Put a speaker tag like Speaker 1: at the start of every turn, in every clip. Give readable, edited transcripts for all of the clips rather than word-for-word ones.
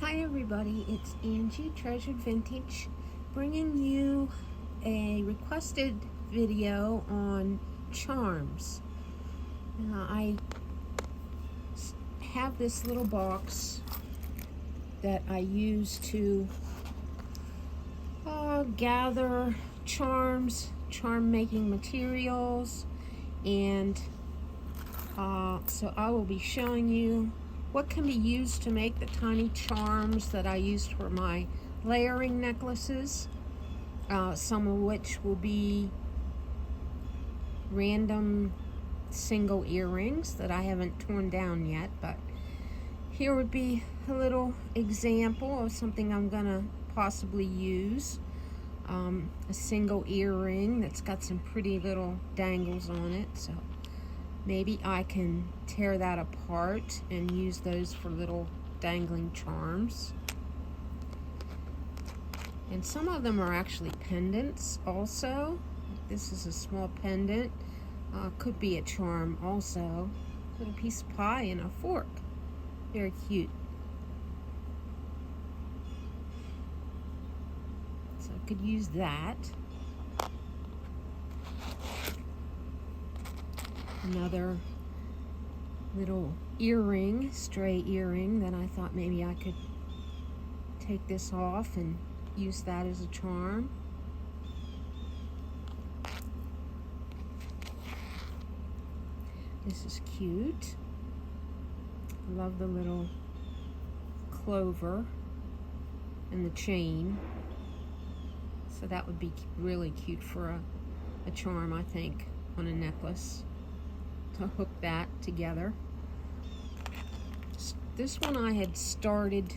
Speaker 1: Hi everybody, it's Angie, Treasured Vintage, bringing you a requested video on charms. Now, I have this little box that I use to gather charms, charm making materials, and so I will be showing you what can be used to make the tiny charms that I used for my layering necklaces, some of which will be random single earrings that I haven't torn down yet, but here would be a little example of something I'm gonna possibly use. A single earring that's got some pretty little dangles on it, so maybe I can tear that apart and use those for little dangling charms. And some of them are actually pendants also. This is a small pendant. Could be a charm also. Little piece of pie and a fork. Very cute. So I could use that. Another little earring, stray earring, that I thought maybe I could take this off and use that as a charm. This is cute. I love the little clover and the chain. So that would be really cute for a charm, I think, on a necklace, to hook that together. This one I had started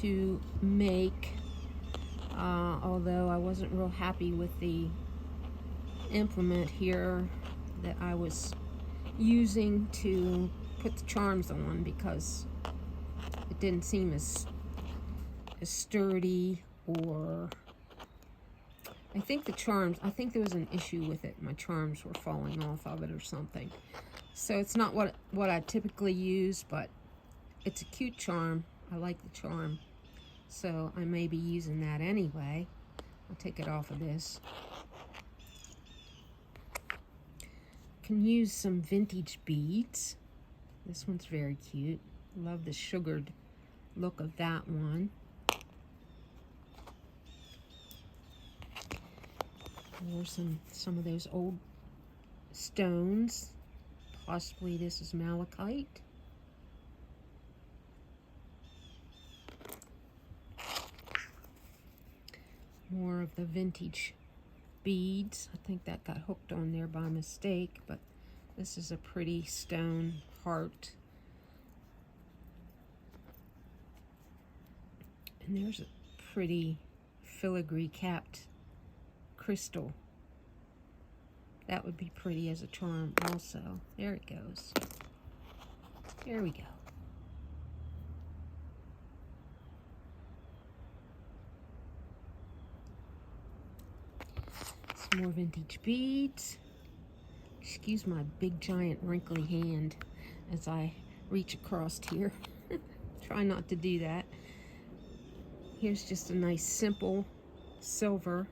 Speaker 1: to make, although I wasn't real happy with the implement here that I was using to put the charms on, because it didn't seem as sturdy, or I think there was an issue with it. My charms were falling off of it or something. So it's not what I typically use, but it's a cute charm. I like the charm. So I may be using that anyway. I'll take it off of this. Can use some vintage beads. This one's very cute. Love the sugared look of that one. There's some of those old stones. Possibly this is malachite. More of the vintage beads. I think that got hooked on there by mistake, but this is a pretty stone heart. And there's a pretty filigree capped crystal. That would be pretty as a charm also. There it goes. There we go. Some more vintage beads. Excuse my big giant wrinkly hand as I reach across here. Try not to do that. Here's just a nice simple silver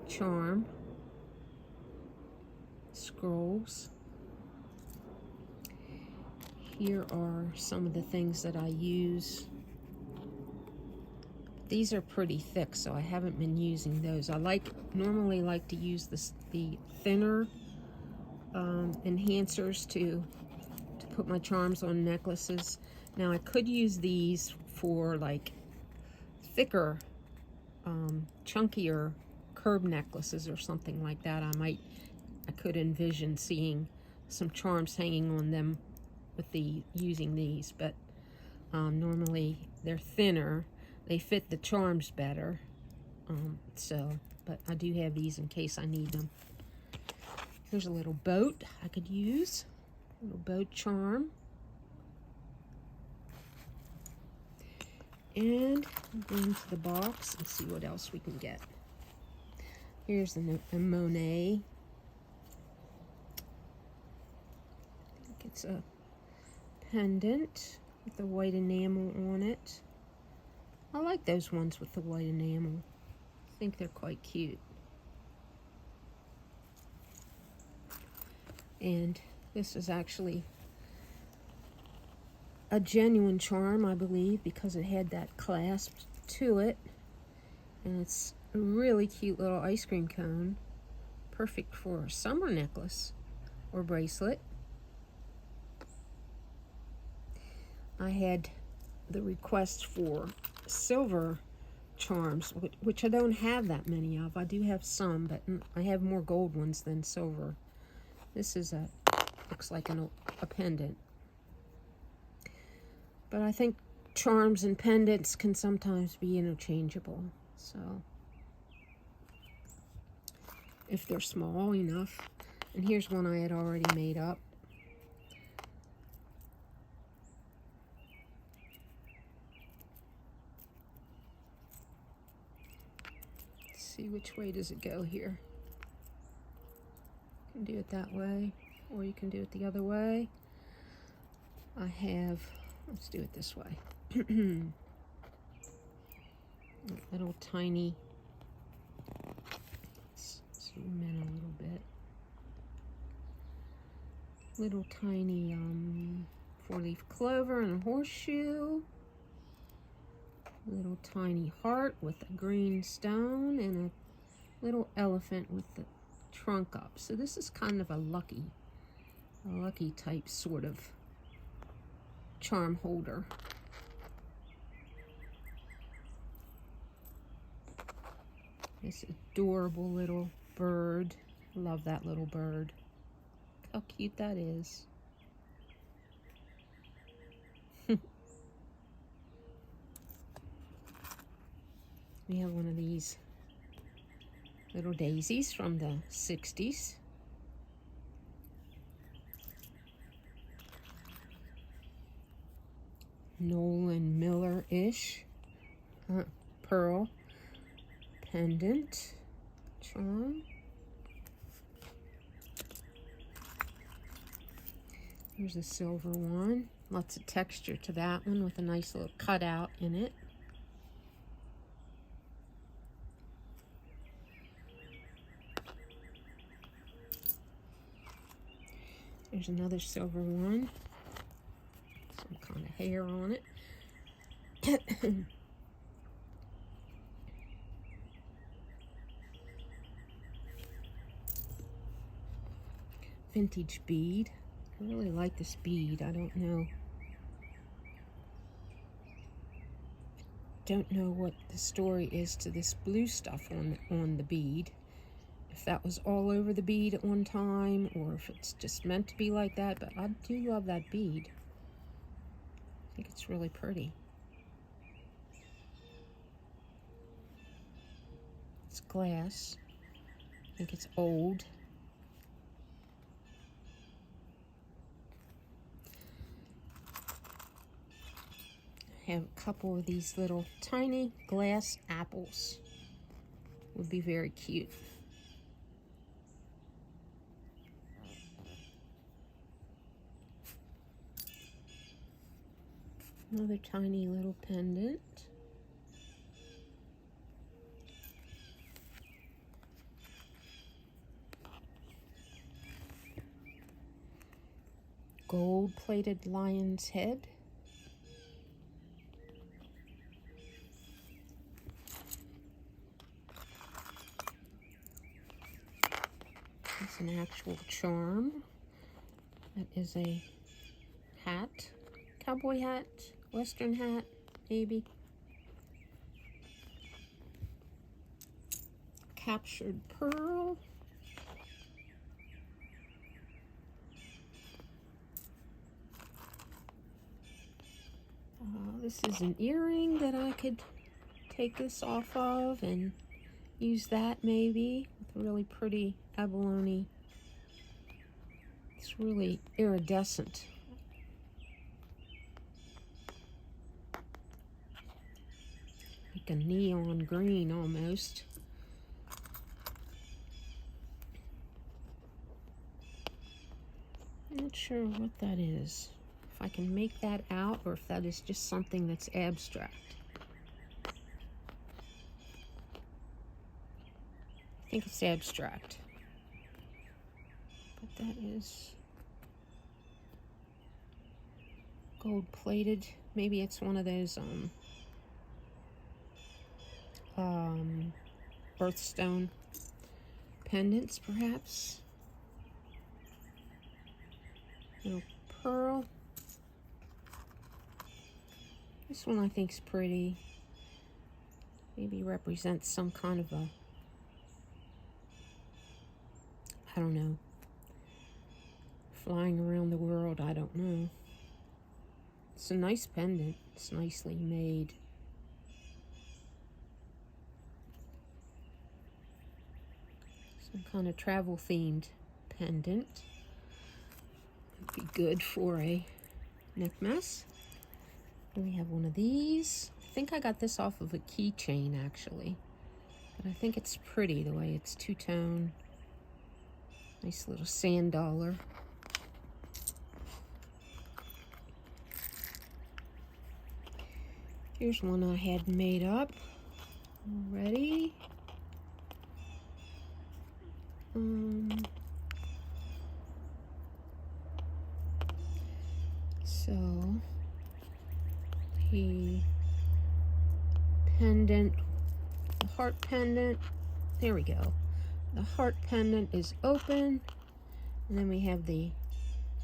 Speaker 1: charm. Scrolls. Here are some of the things that I use. These are pretty thick, so I haven't been using those. I normally like to use the thinner enhancers to put my charms on necklaces. Now I could use these for like thicker, chunkier curb necklaces or something like that. I could envision seeing some charms hanging on them with using these, but normally they're thinner. They fit the charms better. But I do have these in case I need them. Here's a little boat I could use. A little boat charm. And we'll go into the box and see what else we can get. Here's a Monet. I think it's a pendant. with the white enamel on it. I like those ones with the white enamel. I think they're quite cute. And this is actually a genuine charm, I believe, because it had that clasp to it. And it's a really cute little ice cream cone. Perfect for a summer necklace or bracelet. I had the request for silver charms, which I don't have that many of. I do have some, but I have more gold ones than silver. This is looks like a pendant. But I think charms and pendants can sometimes be interchangeable. So, if they're small enough. And here's one I had already made up. Let's see, which way does it go here? You can do it that way, or you can do it the other way. I have, let's do it this way. Little tiny, let's zoom in a little bit. Little tiny 4-leaf clover and a horseshoe. Little tiny heart with a green stone and a little elephant with the trunk up. So this is kind of a lucky type sort of charm holder. This adorable little bird. Love that little bird. How cute that is. We have one of these little daisies from the 60s. Nolan Miller-ish pearl pendant charm. Here's a silver one. Lots of texture to that one with a nice little cutout in it. There's another silver one. Some kind of hair on it. Vintage bead. I really like this bead. I don't know what the story is to this blue stuff on the bead. If that was all over the bead at one time, or if it's just meant to be like that, but I do love that bead. I think it's really pretty. It's glass. I think it's old. I have a couple of these little tiny glass apples. Would be very cute. Another tiny little pendant. Gold-plated lion's head. It's an actual charm. That is a hat, cowboy hat, western hat, maybe. Captured pearl. This is an earring that I could take this off of and use that maybe with a really pretty abalone. It's really iridescent. Like a neon green almost. I'm not sure what that is. if I can make that out or if that is just something that's abstract. I think it's abstract. But that is gold plated. Maybe it's one of those birthstone pendants, perhaps. Little pearl. This one I think is pretty. Maybe represents some kind of a, I don't know, flying around the world, I don't know. It's a nice pendant. It's nicely made. Some kind of travel themed pendant. Would be good for a Neckmess. And we have one of these. I think I got this off of a keychain actually. But I think it's pretty the way it's two-tone. Nice little sand dollar. Here's one I had made up already. So the pendant, the heart pendant, there we go. The heart pendant is open, and then we have the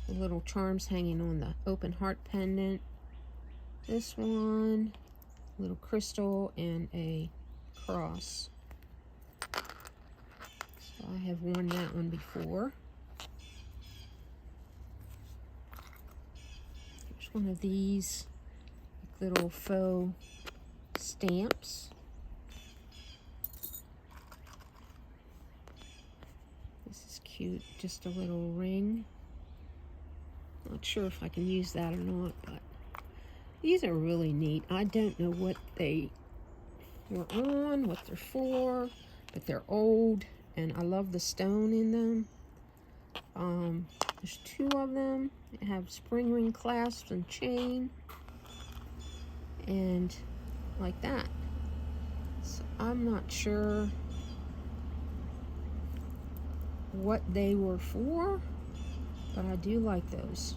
Speaker 1: little charms hanging on the open heart pendant. This one, little crystal and a cross. So I have worn that one before. Here's one of these little faux stamps. This is cute, just a little ring. Not sure if I can use that or not, but these are really neat. I don't know what they were on, what they're for, but they're old, and I love the stone in them. There's two of them. They have spring ring clasps and chain, and like that. So I'm not sure what they were for, but I do like those.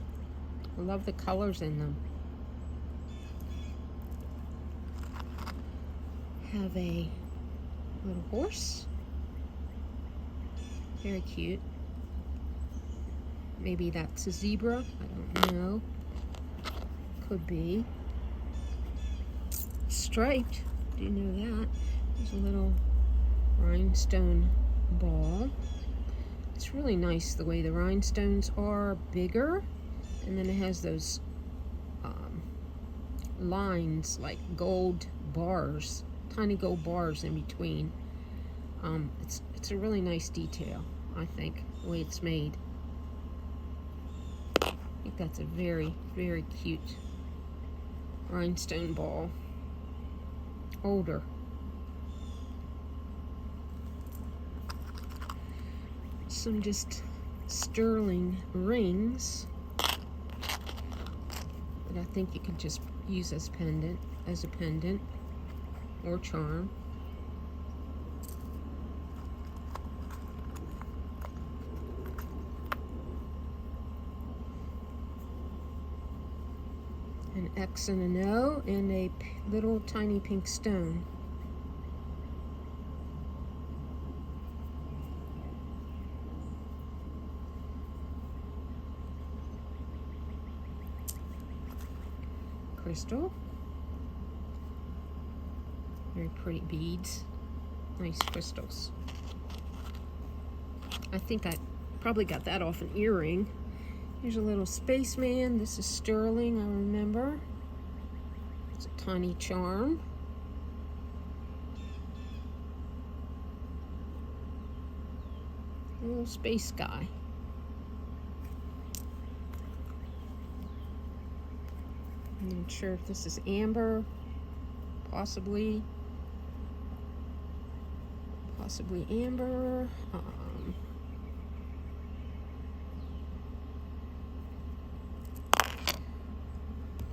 Speaker 1: I love the colors in them. Have a little horse. Very cute. Maybe that's a zebra. I don't know. Could be. Striped. Do you know that? There's a little rhinestone ball. It's really nice the way the rhinestones are bigger, and then it has those lines like gold bars, tiny gold bars in between. It's a really nice detail, I think, the way it's made. I think that's a very, very cute rhinestone ball. Older. Some just sterling rings that I think you could just use as a pendant or charm. An X and an O and a little tiny pink stone. Crystal. Very pretty beads. Nice crystals. I think I probably got that off an earring. Here's a little spaceman. This is sterling, I remember. It's a tiny charm. A little space guy. I'm not sure if this is amber. Possibly amber.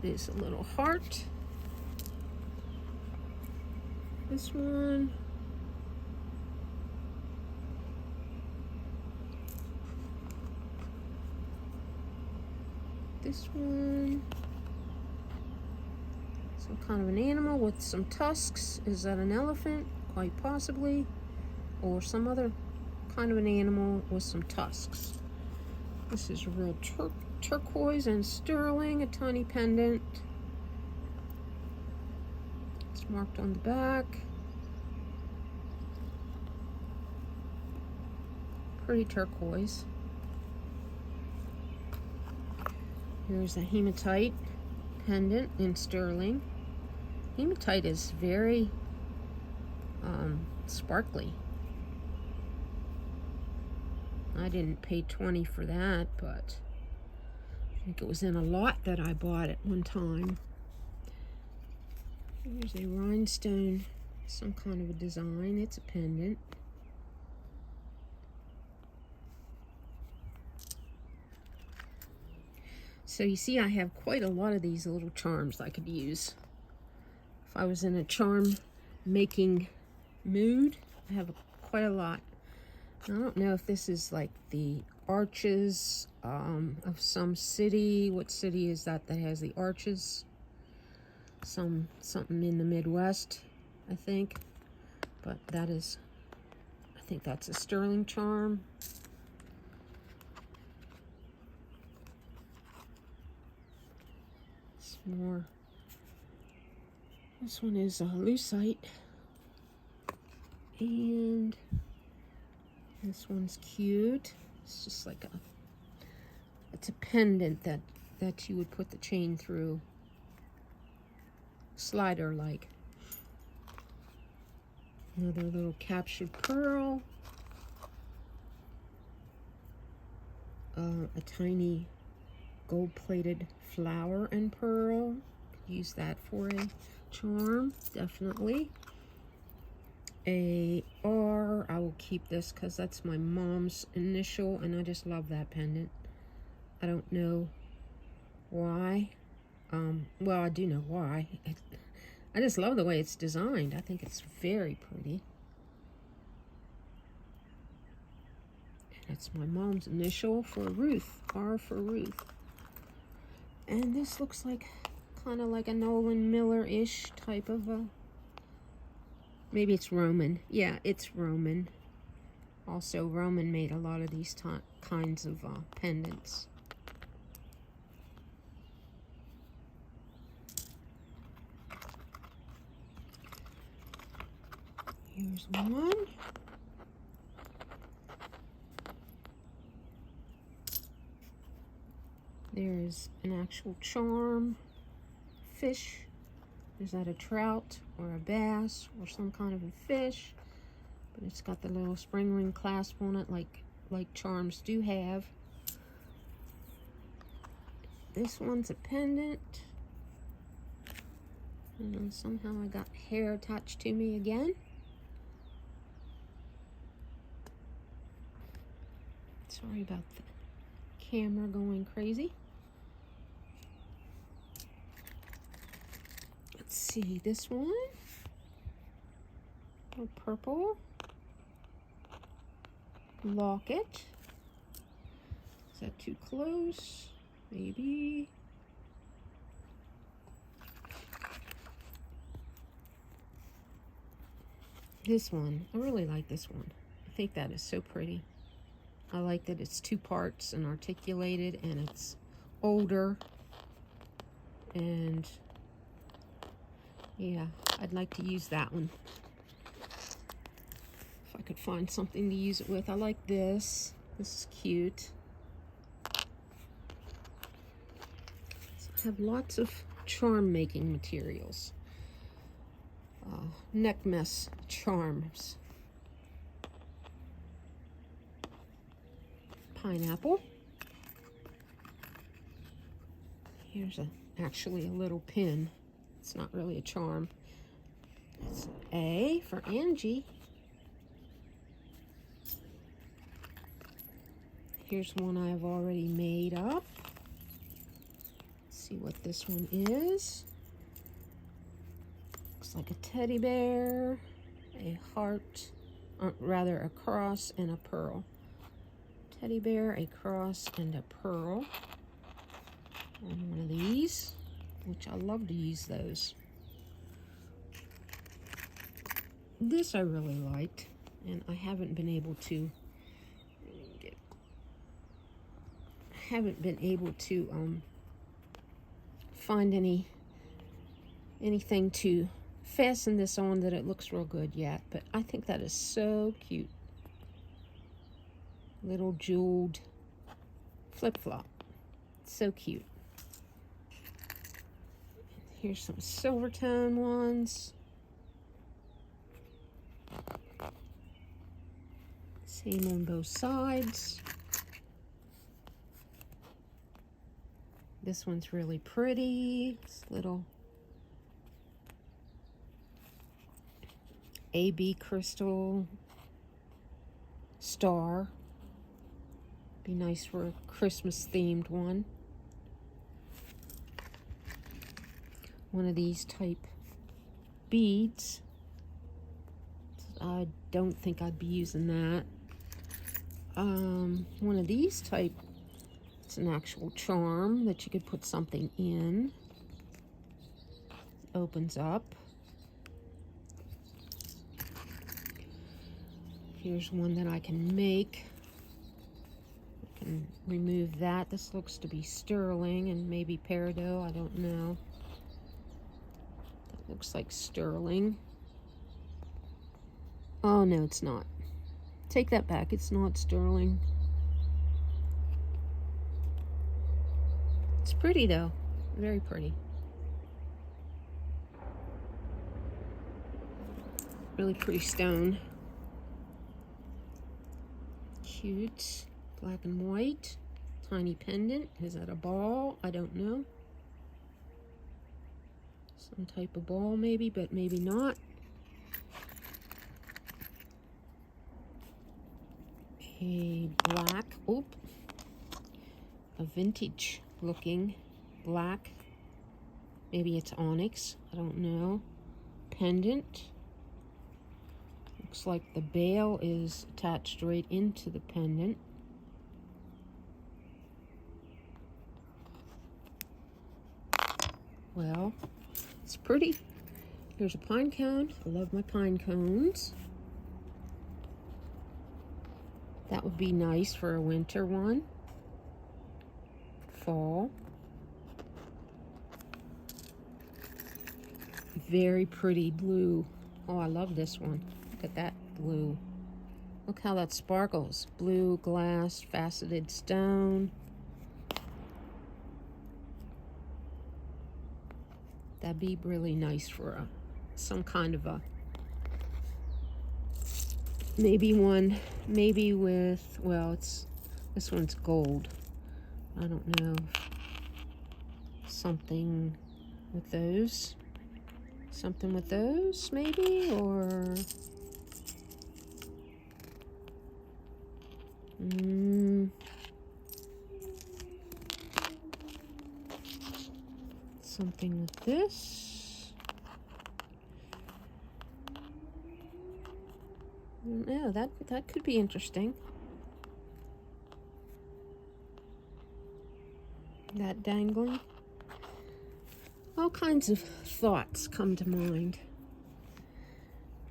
Speaker 1: is a little heart. This one. This one. Some kind of an animal with some tusks. Is that an elephant? Quite possibly. Or some other kind of an animal with some tusks. This is a real turquoise and sterling, a tiny pendant. It's marked on the back. Pretty turquoise. Here's a hematite pendant in sterling. Hematite is very sparkly. I didn't pay $20 for that, but I think it was in a lot that I bought at one time. Here's a rhinestone, some kind of a design. It's a pendant. So you see, I have quite a lot of these little charms I could use. If I was in a charm making mood, I have quite a lot. I don't know if this is like the arches of some city. What city is that has the arches? Something in the Midwest, I think. But that is, I think that's a sterling charm. Some more. This one is a lucite. And this one's cute. It's just like it's a pendant that you would put the chain through. Slider like. Another little captured pearl. A tiny gold-plated flower and pearl. Could use that for a charm, definitely. A R, I will keep this because that's my mom's initial, and I just love that pendant. I don't know why. Well, I do know why. I just love the way it's designed. I think it's very pretty. That's my mom's initial for Ruth. R for Ruth. And this looks like kind of like a Nolan Miller-ish type of a... Maybe it's Roman. Yeah, it's Roman. Also, Roman made a lot of these kinds of pendants. Here's one. There's an actual charm. Fish. Is that a trout or a bass or some kind of a fish? But it's got the little spring ring clasp on it like charms do have. This one's a pendant. And then somehow I got hair attached to me again. Sorry about the camera going crazy. Let's see, this one. A purple locket. Is that too close? Maybe. This one, I really like this one. I think that is so pretty. I like that it's two parts and articulated, and it's older. And yeah, I'd like to use that one. If I could find something to use it with. I like this. This is cute. So I have lots of charm making materials. Neckmess charms. Pineapple. Here's actually a little pin. It's not really a charm. It's A for Angie. Here's one I've already made up. Let's see what this one is. Looks like a teddy bear, a heart, rather a cross and a pearl. Teddy bear, a cross, and a pearl. And one of these, which I love to use those. This I really liked, and I haven't been able to find anything to fasten this on that it looks real good yet, but I think that is so cute. Little jeweled flip-flop. So cute. Here's some silver tone ones. Same on both sides. This one's really pretty. This little AB crystal star. Be nice for a Christmas themed one. One of these type beads. I don't think I'd be using that. One of these type, it's an actual charm that you could put something in. It opens up. Here's one that I can make. I can remove that. This looks to be sterling and maybe peridot, I don't know. That looks like sterling. Oh no, it's not. Take that back, it's not sterling. It's pretty though, very pretty. Really pretty stone. Cute, black and white, tiny pendant. Is that a ball? I don't know. Some type of ball maybe, but maybe not. A black, a vintage looking black, maybe it's onyx, I don't know, pendant. Looks like the bail is attached right into the pendant. Well, it's pretty. Here's a pine cone. I love my pine cones. That would be nice for a winter one. Fall. Very pretty blue. Oh, I love this one. Look at that blue. Look how that sparkles. Blue glass, faceted stone. That'd be really nice for some kind of a, maybe with, well, this one's gold. I don't know. Something with those. Something with those, maybe, or something with this. Yeah, that could be interesting. That dangling. All kinds of thoughts come to mind.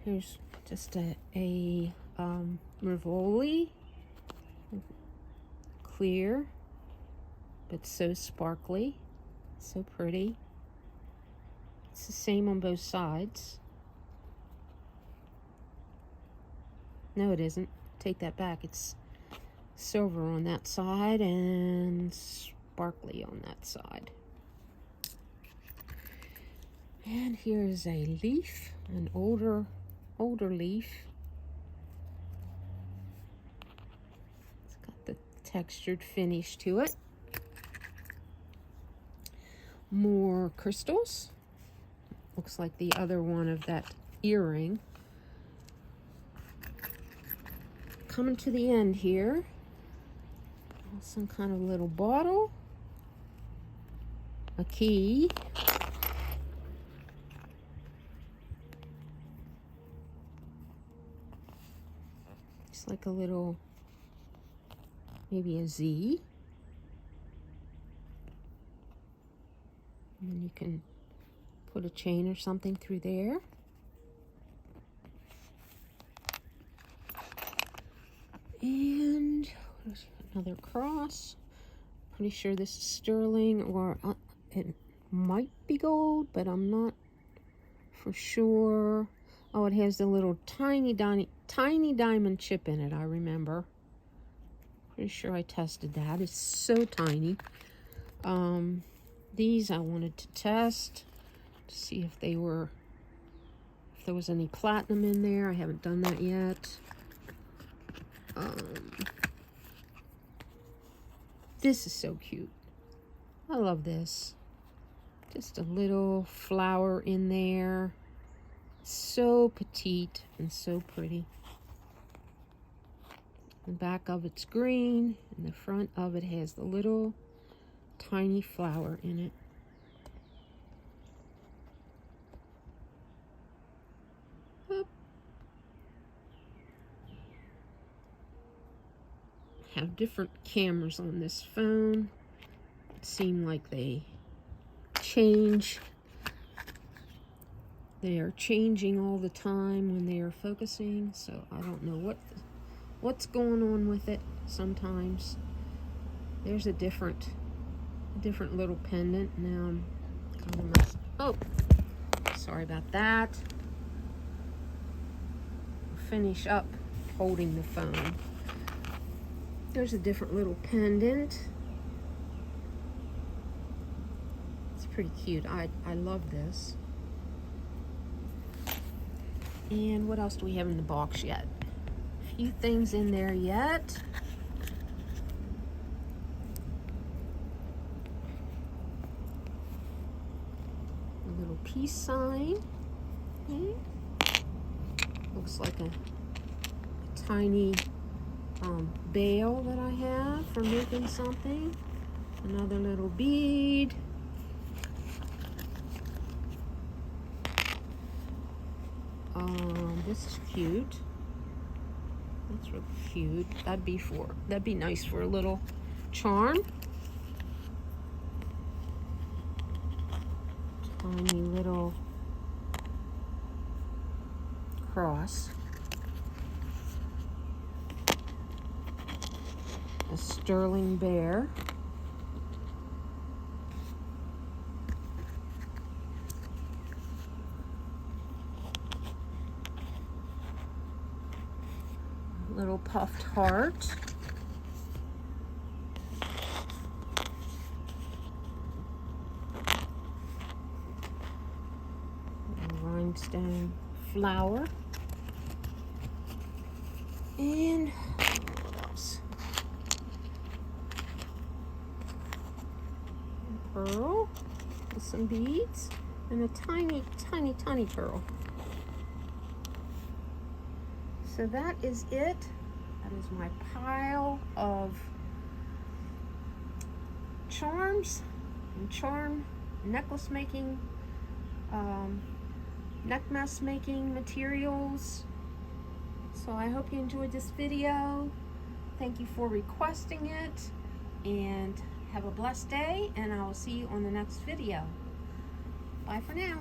Speaker 1: Here's just a Rivoli, clear, but so sparkly, so pretty. It's the same on both sides. No, it isn't. Take that back. It's silver on that side and sparkly on that side. And here's a leaf, an older leaf. It's got the textured finish to it. More crystals. Looks like the other one of that earring. Coming to the end here. Some kind of little bottle. a key. It's like a little, maybe a Z. And then you can put a chain or something through there. And another cross. Pretty sure this is sterling, or it might be gold, but I'm not for sure. Oh, it has the little tiny diamond chip in it, I remember. Pretty sure I tested that. It's so tiny. These I wanted to test to see if there was any platinum in there. I haven't done that yet. This is so cute. I love this. Just a little flower in there. So petite and so pretty. The back of it's green, and the front of it has the little tiny flower in it. Oop. Have different cameras on this phone. It seems like they change. They are changing all the time when they are focusing, so I don't know what's going on with it sometimes. There's a different little pendant. Now I'm kind of messed. Oh, sorry about that. I'll finish up holding the phone. There's a different little pendant. It's pretty cute. I love this. And what else do we have in the box yet? A few things in there yet. A little peace sign. Okay. Looks like a tiny bail that I have for making something. Another little bead. This is cute. That's real cute. That'd be nice for a little charm. Tiny little cross. A sterling bear. Little puffed heart. A rhinestone flower. And what else? A pearl with some beads and a tiny pearl. So that is it. That is my pile of charms and charm necklace making, Neckmess making materials. So I hope you enjoyed this video. Thank you for requesting it, and have a blessed day, and I will see you on the next video. Bye for now.